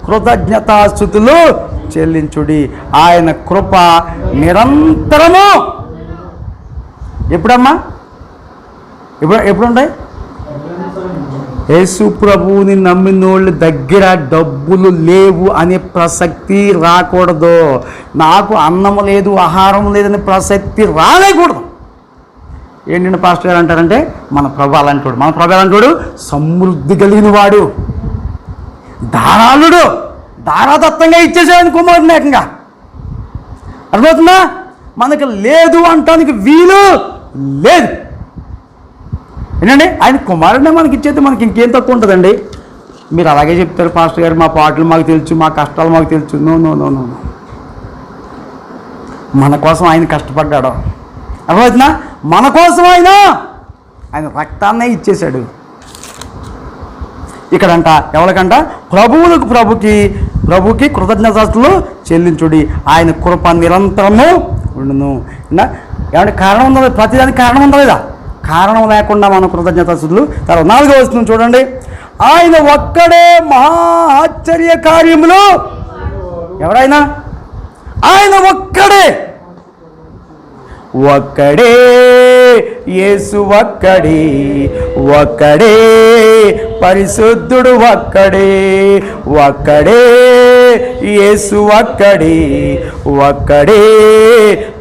కృతజ్ఞతాస్తుతులు చెల్లించుడి. ఆయన కృప నిరంతరము. ఎప్పుడమ్మా? ఎప్పుడుంటాయి? యేసు ప్రభువుని నమ్మినోళ్ళు దగ్గర డబ్బులు లేవు అనే ప్రసక్తి రాకూడదు. నాకు అన్నము లేదు, ఆహారం లేదనే ప్రసక్తి రాలేకూడదు. ఏంటంటే పాస్టర్ గారు అంటారంటే మన ప్రభు అలాంటివాడు. మన ప్రభు అలాంటివాడు సమృద్ధి కలిగిన వాడు, ధారాళుడు, ధారాదత్తంగా ఇచ్చేసేవాడిని కుమారుని ఏకంగా. అర్థమవుతుందా? మనకు లేదు అంటానికి వీలు లేదు. ఏంటండి, ఆయన కుమారుడినే మనకి ఇచ్చేది, మనకి ఇంకేం తక్కువ ఉంటుందండి. మీరు అలాగే చెప్తారు పాస్టర్ గారు, మా పాటలు మాకు తెలుసు, మా కష్టాలు మాకు తెలుసు. నో నో నో నో మన కోసం ఆయన కష్టపడ్డాడు. అర్థమవుతుందా? మన కోసం ఆయన రక్తాన్నే ఇచ్చేశాడు. ఇక్కడంట ఎవరికంట? ప్రభుకి కృతజ్ఞతాస్తుతులు చెల్లించుడి. ఆయన కృప నిరంతరము ఉండును. ఏమంటే కారణం ఉందా? ప్రతిదానికి కారణం ఉందా లేదా? కారణం లేకుండా మనం కృతజ్ఞతాస్తుతులు. తర్వాత 4వ వచనం చూడండి. ఆయన ఒక్కడే మహా ఆశ్చర్య కార్యములు. ఎవరైనా ఆయన ఒక్కడే యేసు ఒక్కడే పరిశుద్ధుడు, ఒక్కడే యేసు ఒక్కడే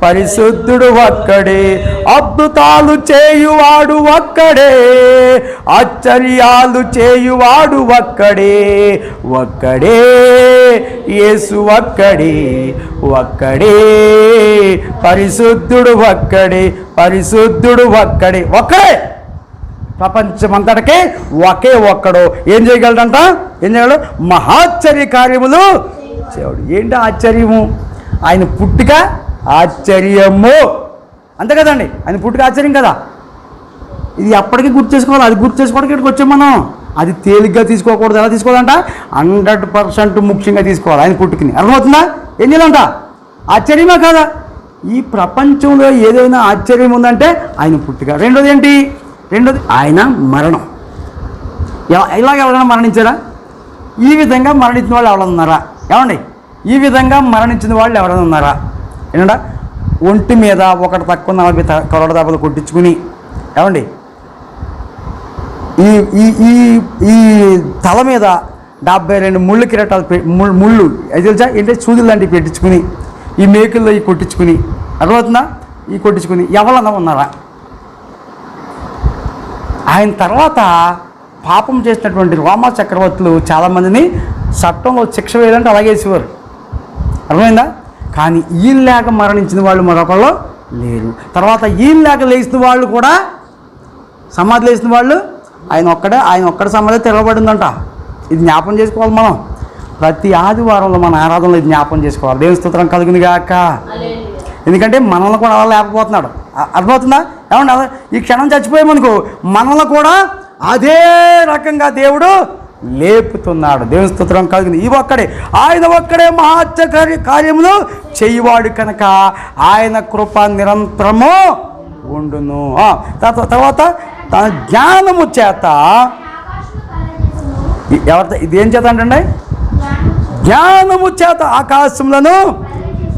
పరిశుద్ధుడు, ఒక్కడే అద్భుతాలు చేయువాడు, ఒక్కడే ఆశ్చర్యాలు చేయువాడు, ఒక్కడే యేసు ఒక్కడే పరిశుద్ధుడు, ఒక్కడే ప్రపంచమంతటికి ఒక్కడు. ఏం చేయగలడంట? మహాశ్చర్య కార్యములు చేయడు. ఏంటి ఆశ్చర్యము? ఆయన పుట్టుక ఆశ్చర్యము, అంతే కదండి. ఆయన పుట్టుక ఆశ్చర్యం కదా. ఇది ఎప్పటికీ గుర్తు చేసుకోవాలి. అది గుర్తు చేసుకోవడానికి ఇక్కడికి వచ్చాం మనం. అది తేలిగ్గా తీసుకోకూడదు. ఎలా తీసుకోవాలంట? 100% ముఖ్యంగా తీసుకోవాలి ఆయన పుట్టుకని. అర్థమవుతుందా? ఏం చేయాలంట? ఆశ్చర్యమే కాదా? ఈ ప్రపంచంలో ఏదైనా ఆశ్చర్యం ఉందంటే ఆయన పుట్టుక. రెండోది ఏంటి? ఆయన మరణం. ఇలాగ ఎవరైనా మరణించారా? ఈ విధంగా మరణించిన వాళ్ళు ఎవరైనా ఉన్నారా? ఏమండి, ఈ విధంగా మరణించిన వాళ్ళు ఎవరైనా ఉన్నారా? ఏంటంటే ఒంటి మీద ఒకటి తక్కువ 40 కరోడ దెబ్బలు కొట్టించుకుని, ఏమండి ఈ ఈ ఈ తల మీద 72 ముళ్ళు కిరీటాలు ముళ్ళు అది తెలుసా ఏంటంటే సూదులు లాంటివి పెట్టించుకుని, ఈ మేకుల్లో ఈ కొట్టించుకుని, అర్థమవుతుందా? ఈ కొట్టించుకుని ఎవరన్నా ఉన్నారా? ఆయన తర్వాత పాపం చేసినటువంటి రోమా చక్రవర్తులు చాలామందిని చట్టంలో శిక్ష వేయాలంటే అలాగే వేసేవారు. అర్థమైందా? కానీ ఈయనలేక మరణించిన వాళ్ళు మరొకళ్ళు లేరు. తర్వాత ఈయనలేక లేచిన వాళ్ళు కూడా, సమాధి లేచిన వాళ్ళు ఆయన ఒక్కడే సమాధి తెరవబడిందంట. ఇది జ్ఞాపం చేసుకోవాలి మనం. ప్రతి ఆదివారంలో మన ఆరాధనలో ఇది జ్ఞాపం చేసుకోవాలి. దేవుని స్తోత్రం కలుగును గాక. ఎందుకంటే మనల్ని కూడా అలా లేకపోతున్నాడు. అర్థమవుతుందా? ఏమంటే ఈ క్షణం చచ్చిపోయామనుకో, మనల్ని కూడా అదే రకంగా దేవుడు లేపుతున్నాడు. దేవుని స్తోత్రం కలుగును. ఆయన ఒక్కడే మహాశ్చర్య కార్యములు చేయువాడు కనుక ఆయన కృప నిరంతరము ఉండును. తర్వాత తన జ్ఞానము చేత ఇదేం చేత అంటే జ్ఞానము చేత ఆకాశములను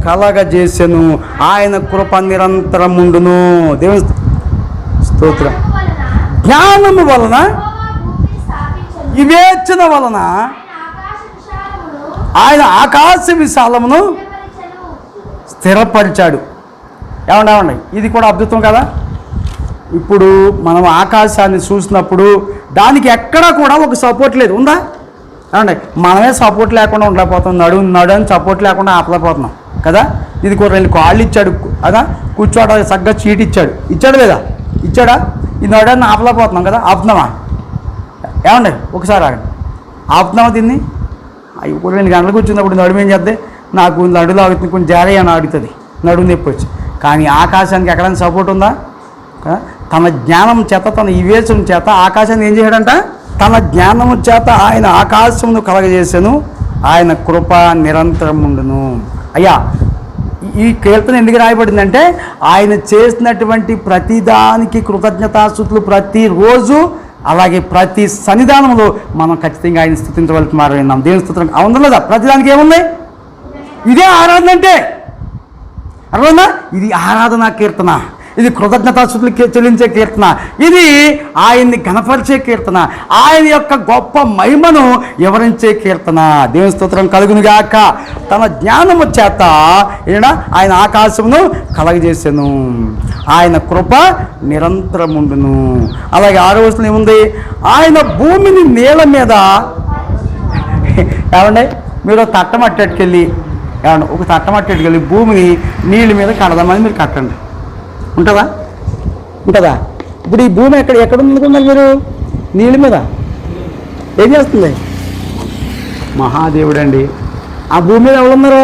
కలగజేసెను. ఆయన కృప నిరంతరం ఉండును. దేవుని స్తోత్రం. జ్ఞానము వలన, వివేచన వలన ఆయన ఆకాశ విశాలమును స్థిరపరిచాడు. ఏమండి, ఇది కూడా అద్భుతం కదా. ఇప్పుడు మనం ఆకాశాన్ని చూసినప్పుడు దానికి ఎక్కడా కూడా ఒక సపోర్ట్ లేదు. ఉందా? ఏమండి, మనమే సపోర్ట్ లేకుండా ఉండలేకపోతున్నాం. నడుని సపోర్ట్ లేకుండా ఆపలేకపోతున్నాం కదా. ఇది కూడా 2 కాళ్ళు ఇచ్చాడు కదా, కూర్చోవడానికి చక్కగా చీట్ ఇచ్చాడు లేదా? ఇచ్చాడా? ఈ నడుని ఆపలేకపోతున్నాం కదా. ఆపుతున్నామా? ఏమండి, ఒకసారి ఆగండి. ఆపుతున్నామా దీన్ని? ఇప్పుడు 2 గంటలకు వచ్చినప్పుడు నడుము ఏం చేద్దే? నాకు నడులు ఆగుతుంది, కొంచెం జారయ్యని ఆడుతుంది, నడుము నొప్పి వచ్చి. కానీ ఆకాశానికి ఎక్కడైనా సపోర్ట్ ఉందా? తన జ్ఞానం చేత, తన వివేచన చేత ఆకాశాన్ని ఏం చేయడంట? తన జ్ఞానము చేత ఆయన ఆకాశమును కలగజేసెను. ఆయన కృప నిరంతరం ఉండును. అయ్యా, ఈ కీర్తన ఎందుకు రాయబడిందంటే ఆయన చేసినటువంటి ప్రతిదానికి కృతజ్ఞతాస్తుతులు ప్రతిరోజు అలాగే ప్రతి సన్నిధానంలో మనం ఖచ్చితంగా ఆయన స్తుతించవలసిన వారు విన్నాం. దేవుని స్తుతం అవును లేదా? ప్రతిదానికి ఏముంది? ఇదే ఆరాధన అంటే అర్థమైందా? ఇది ఆరాధనా కీర్తన, ఇది కృతజ్ఞతాస్తుతులు చెల్లించే కీర్తన, ఇది ఆయన్ని ఘనపరిచే కీర్తన, ఆయన యొక్క గొప్ప మహిమను వివరించే కీర్తన. దేవుని స్తోత్రం కలుగునుగాక. తన జ్ఞానము చేత ఆయన ఆకాశమును కలగజేసెను, ఆయన కృప నిరంతరముండును. అలాగే 6వ వచనం ఏముంది? ఆయన భూమిని నీళ్ళ మీద ఏమండి మీరు తట్టమట్టెట్టుకెళ్ళి ఏమండి ఒక తట్టమట్టెట్టుకెళ్ళి భూమిని నీళ్ళ మీద కడదామని మీరు కట్టండి, ఉంటుందా? ఉంటుందా? ఇప్పుడు ఈ భూమి ఎక్కడ ఉందనుకున్నారు మీరు? నీళ్ళ మీద ఏం చేస్తుంది? మహాదేవుడు అండి. ఆ భూమి మీద ఎవరున్నారు?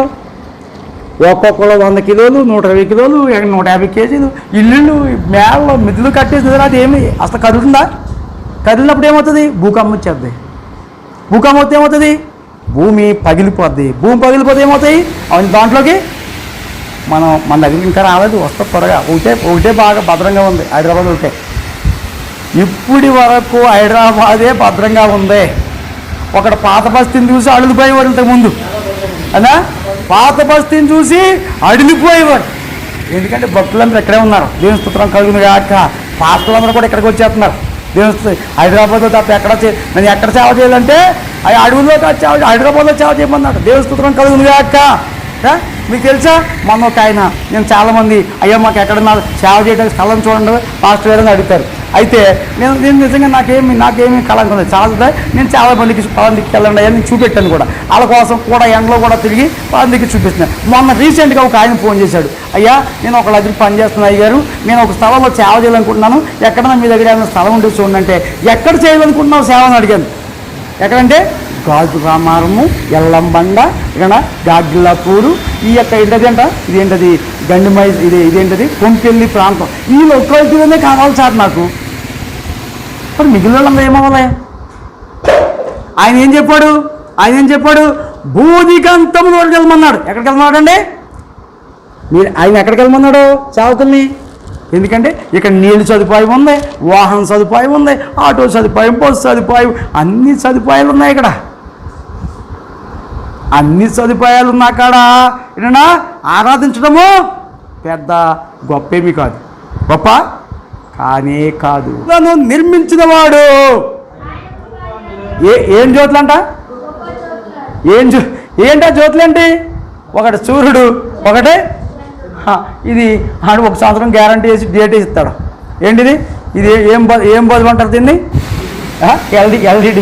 ఒక్కొక్కరు 100 కిలోలు, 120 కిలోలు, 150 కేజీలు ఇల్లు మేళ్ళలో మిద్దులు కట్టేసి అది ఏమి అసలు కదులుతుందా? కదిలినప్పుడు ఏమవుతుంది? భూకంపం వచ్చేద్ది. భూకంపం వస్తే ఏమవుతుంది? భూమి పగిలిపోద్ది. భూమి పగిలిపోతే ఏమవుతాయి? అవును, దాంట్లోకి మన దగ్గర ఇంకా రాలేదు, వస్తే త్వరగా. ఒకటే బాగా భద్రంగా ఉంది, హైదరాబాద్ ఒకటే. ఇప్పటి వరకు హైదరాబాదే భద్రంగా ఉంది. ఒకటి పాత బస్తీని చూసి అడిలిపోయేవాడు ఇంతకుముందు, అనా పాత బస్తీని చూసి అడిలిపోయేవాడు. ఎందుకంటే భక్తులందరూ ఇక్కడే ఉన్నారు. దేవుని స్తోత్రం కలుగును గాక. పాత్రలందరూ కూడా ఇక్కడికి వచ్చేస్తున్నారు. దేవుని హైదరాబాద్లో తప్ప నేను ఎక్కడ సేవ చేయాలంటే ఆ అడవుల్లో హైదరాబాద్లో సేవ చేయమన్నాడు. దేవుని స్తోత్రం కలుగును గాక. మీకు తెలుసా, మొన్న ఒక ఆయన, నేను చాలామంది అయ్యో మాకు ఎక్కడన్నా సేవ చేయడానికి స్థలం చూడండి పాస్టర్ గారు అని అడుగుతారు. అయితే నేను నిజంగా నాకేమి కళంకం లేదు, చాలా నేను చాలా మందికి పొలం దిక్కి వెళ్ళండి అని నేను చూపెట్టాను కూడా. వాళ్ళ కోసం కూడా ఎండలో కూడా తిరిగి పొలం దిక్కి చూపిస్తున్నాను. మొన్న రీసెంట్గా ఒక ఆయన ఫోన్ చేశాడు, అయ్యా నేను ఒక దగ్గర పని చేస్తున్నాను అయ్యారు, నేను ఒక స్థలంలో సేవ చేయాలనుకుంటున్నాను, ఎక్కడన్నా మీ దగ్గర ఏమైనా స్థలం ఉంటే చూడండి అంటే, ఎక్కడ చేయాలనుకుంటున్నావు సేవ అని అడిగాను. ఎక్కడంటే గాజు రామారము, ఎల్లంబండ, ఇక్కడ గాగిల్లాపూరు, ఈ యొక్క ఏంటంట ఇదేంటది గండిమై ఇదేంటది కొంపెల్లి ప్రాంతం, ఈ లొకాలిటీలోనే కావాలి సార్ నాకు. మరి మిగిలిన వాళ్ళందరూ ఏమవ్వాలి? ఆయన ఏం చెప్పాడు? భూదిగంతముల వరకు వెళ్ళమన్నాడు. ఎక్కడికి వెళ్ళమన్నాడు అండి? ఆయన ఎక్కడికి వెళ్ళమన్నాడు సేవకుల్ని? ఎందుకంటే ఇక్కడ నీళ్ళు సదుపాయం ఉంది, వాహన సదుపాయం ఉంది, ఆటో సదుపాయం, బస్సు సదుపాయం, అన్ని సదుపాయాలు ఉన్నాయి ఇక్కడ. అన్ని సదుపాయాలు ఉన్నా కాడ ఏనా ఆరాధించడము పెద్ద గొప్పేమీ కాదు, గొప్ప కానే కాదు. నన్ను నిర్మించిన వాడు ఏం జ్యోతులు అంట? ఏంటా జ్యోతులు ఏంటి? ఒకటి సూర్యుడు, ఒకటి ఇది ఆడు 1 సంవత్సరం గ్యారంటీ వేసి డేట్ ఇస్తాడు. ఏంటిది? ఇది ఏం బల్బు అంటారు దీన్ని? LED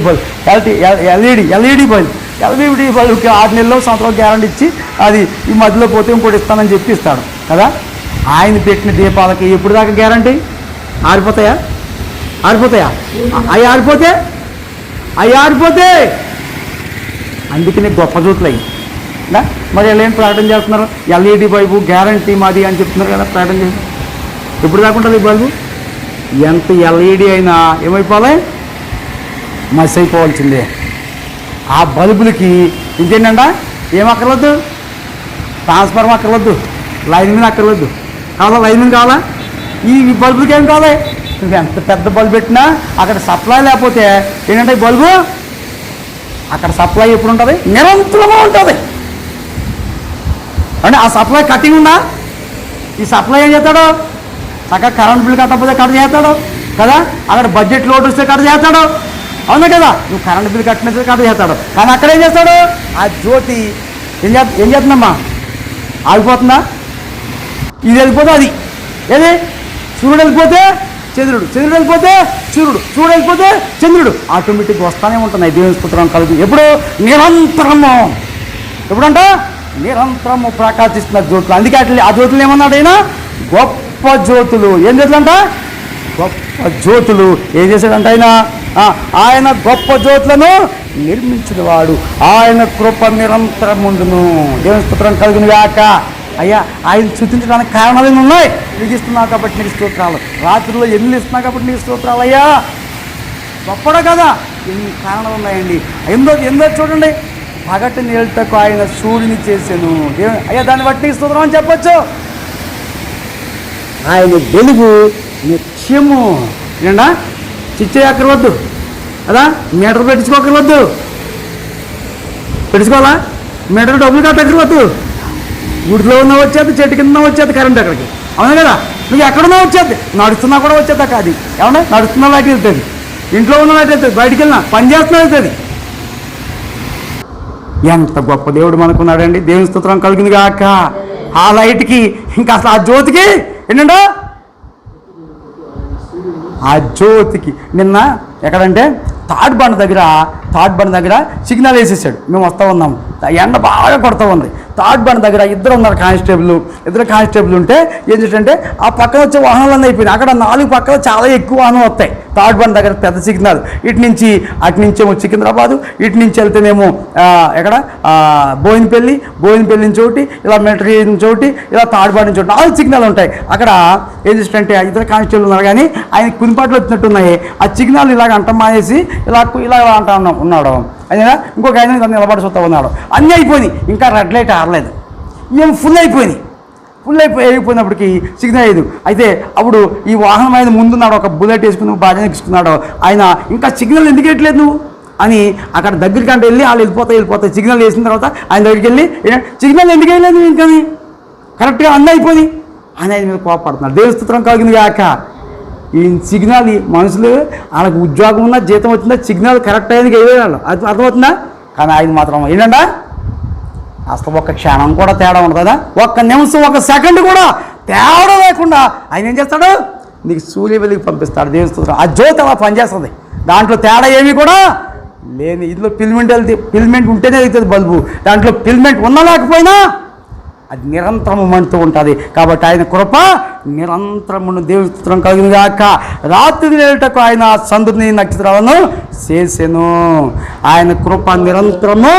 bulb. ఎల్ఈడి బల్బుకి 6 నెలల్లో సంవత్సరం గ్యారంటీ ఇచ్చి అది ఈ మధ్యలో పోతే ఇంకోటి ఇస్తానని చెప్పి ఇస్తాడు కదా. ఆయన పెట్టిన దీపాలకి ఎప్పుడు దాకా గ్యారంటీ? ఆరిపోతాయా? అవి ఆరిపోతే అందుకనే గొప్ప జ్యోతులు అయ్యి. మరి ఎలా ఏం ప్రకటన చేస్తున్నారు? ఎల్ఈడి బల్బు గ్యారంటీ మాది అని చెప్తున్నారు కదా, ప్రకటన చేసి. ఎప్పుడు దాకా ఉంటుంది ఈ బల్బు? ఎంత ఎల్ఈడి అయినా ఏమైపోవాలి? మస్ అయిపోవాల్సిందే. ఆ బల్బులకి ఇంకేంటంట ఏం అక్కర్వద్దు? ట్రాన్స్ఫార్మర్ అక్కర్వద్దు, లైన్ మీద అక్కర్వద్దు. కావాలా? లైన్ మీద కావాలా? ఈ బల్బులకి ఏం కావాలి? నువ్వు ఎంత పెద్ద బల్బు పెట్టినా అక్కడ సప్లై లేకపోతే ఏంటంటే ఈ బల్బు అక్కడ సప్లై ఎప్పుడు ఉంటుంది? నిరంతరంగా ఉంటుంది. అంటే ఆ సప్లై కటింగ్ ఉందా? ఈ సప్లై ఏం చేస్తాడు? చక్కగా కరెంట్ బిల్ కట్టకపోతే కట్ చేస్తాడు కదా, అక్కడ బడ్జెట్ లోటు వస్తే కట్ చేస్తాడు, అవునా కదా? నువ్వు కరెంట్ బిల్ కట్టినట్టు కట్ చేస్తాడు. కానీ అక్కడ ఏం చేస్తాడు? ఆ జ్యోతి ఏం చేస్తుందమ్మా? ఆగిపోతుందా? ఇది వెళ్ళిపోతే అది ఏది? సూర్యుడు వెళ్ళిపోతే చంద్రుడు, చంద్రుడు వెళ్ళిపోతే సూర్యుడు, సూర్యుడు వెళ్ళిపోతే చంద్రుడు ఆటోమేటిక్గా వస్తానే ఉంటున్నాయి. దేవుని స్తోత్రం కలుగు. ఎప్పుడు? నిరంతరము. ఎప్పుడంట? నిరంతరము ప్రకాశిస్తున్న జ్యోతులు. అందుకే ఆ జ్యోతులు ఏమన్నాడు ఆయన? గొప్ప జ్యోతులు. ఏం జ్యోతులంట? గొప్ప జ్యోతులు. ఏం చేశాడంట ఆయన గొప్ప జ్యోతులను నిర్మించిన వాడు, ఆయన కృప నిరంతరముండును. దేవుని స్తోత్రం కలుగును గాక. అయ్యా ఆయన స్తుతించడానికి కారణాలు ఏమి ఉన్నాయి? నీకు ఇస్తున్నావు కాబట్టి నీకు స్తోత్రాలు. రాత్రిలో ఎన్ని ఇస్తున్నావు కాబట్టి నీకు స్తోత్రాలు. అయ్యా గొప్పడా కదా? ఎన్ని కారణాలు ఉన్నాయండి. ఎందో చూడండి. పగటి నీళ్ళకు ఆయన సూర్యుని చేశాను. అయ్యా దాన్ని బట్టి నీకు స్తోత్రం అని చెప్పచ్చు. ఆయన వెలుగు నిత్యము ఏంటా చిచ్చే అక్కర్వద్దు కదా, మీటర్ పెట్టించుకోకర్వద్దు, పెట్టించుకోవాలా, మీటర్ డబ్బులు కట్టక్కర్వద్దు, గుడిలో ఉన్న వచ్చేది, చెట్టు కింద వచ్చేది కరెంట్ అక్కడికి, అవును కదా. నువ్వు ఎక్కడున్నా వచ్చేది, నడుస్తున్నా కూడా వచ్చేది కాదు, ఏమన్నా నడుస్తున్నా లాంటి వెళ్తుంది, ఇంట్లో ఉన్న లాంటి వెళ్తుంది, బయటికి వెళ్ళినా పని చేస్తున్నా వెళ్తుంది. ఎంత గొప్ప దేవుడు మనకున్నాడండి. దేవుని స్తోత్రం కలిగింది కాక. ఆ లైట్కి ఇంకా అసలు ఆ జ్యోతికి ఏంటంటే ఆ జ్యోతికి నిన్న ఎక్కడంటే తాడ్ బండ దగ్గర సిగ్నల్ వేసేసాడు. మేము వస్తూ ఉన్నాము, ఎండ బాగా కొడతా ఉంది. తాడ్ బండ దగ్గర ఇద్దరు కానిస్టేబుల్ ఉంటే ఏం చేసంటే ఆ పక్కన వచ్చే వాహనాలన్నీ అయిపోయినాయి. అక్కడ 4 పక్కన చాలా ఎక్కువ వాహనాలు వస్తాయి. తాడ్ బండ దగ్గర పెద్ద సిగ్నల్, అటు నుంచేమో సికింద్రాబాదు, ఇటు నుంచి వెళ్తేనేమో ఎక్కడ బోయినపల్లి నుంచి ఒకటి, ఇలా మిలిటరీ నుంచి ఒకటి, ఇలా తాడ్ బండ నుంచి ఒకటి, 4 సిగ్నల్ ఉంటాయి. అక్కడ ఏం చేసినట్టే ఇద్దరు కానిస్టేబుల్ ఉన్నారు, కానీ ఆయన కునిపాట్లు వచ్చినట్టున్నాయి. ఆ సిగ్నల్ ఇలాగ అంట మానేసి ఇలా అంటా ఉన్నాడు. అయినా ఇంకొక ఆయన నిలబడి చూస్తూ ఉన్నాడు. అన్నీ అయిపోయినాయి, ఇంకా రెడ్ లైట్ ఆరలేదు, ఏం ఫుల్ అయిపోయినప్పటికీ సిగ్నల్ అయ్యేది. అయితే అప్పుడు ఈ వాహనం ఆయన ముందున్నాడు, ఒక బుల్లెట్ వేసుకుని బాగా ఎక్కిస్తున్నాడు. ఆయన ఇంకా సిగ్నల్ ఎందుకు వేయట్లేదు నువ్వు అని అక్కడ దగ్గరికి అంటే వెళ్ళి వాళ్ళు వెళ్ళిపోతాయి. సిగ్నల్ వేసిన తర్వాత ఆయన దగ్గరికి వెళ్ళి సిగ్నల్ ఎందుకు వేయలేదు ఇంకా కరెక్ట్గా అన్నీ అయిపోయి అని ఆయన మీద కోపడుతున్నాడు. దేవుని స్తోత్రం కలిగింది కాక. ఈ సిగ్నల్ మనుషులు వాళ్ళకి ఉద్యోగం ఉన్నా జీతం వచ్చిందా సిగ్నల్ కరెక్ట్ అయ్యేందుకు వేయాలి, అది అర్థమవుతుందా. కానీ ఆయన మాత్రం ఏంటంటే అసలు ఒక్క క్షణం కూడా తేడా ఉండదు కదా, ఒక్క నిమిషం ఒక సెకండ్ కూడా తేడా లేకుండా ఆయన ఏం చేస్తాడు, నీకు సూర్య వెలికి పంపిస్తాడు. దేవుని స్తోత్రం. ఆ జ్యోతి అలా పనిచేస్తుంది, దాంట్లో తేడా ఏమీ కూడా లేని. ఇందులో పిల్మెంట్ ఉంటేనే అవుతుంది బల్బు, దాంట్లో పిల్మెంట్ ఉన్నా లేకపోయినా అది నిరంతరము మండుతూ ఉంటుంది. కాబట్టి ఆయన కృప నిరంతరమును దేవుని స్తోత్రం కలిగింది కాక. రాత్రి వేళటకు ఆయన చంద్రుని నక్షత్రాలను చేసెను. ఆయన కృప నిరంతరము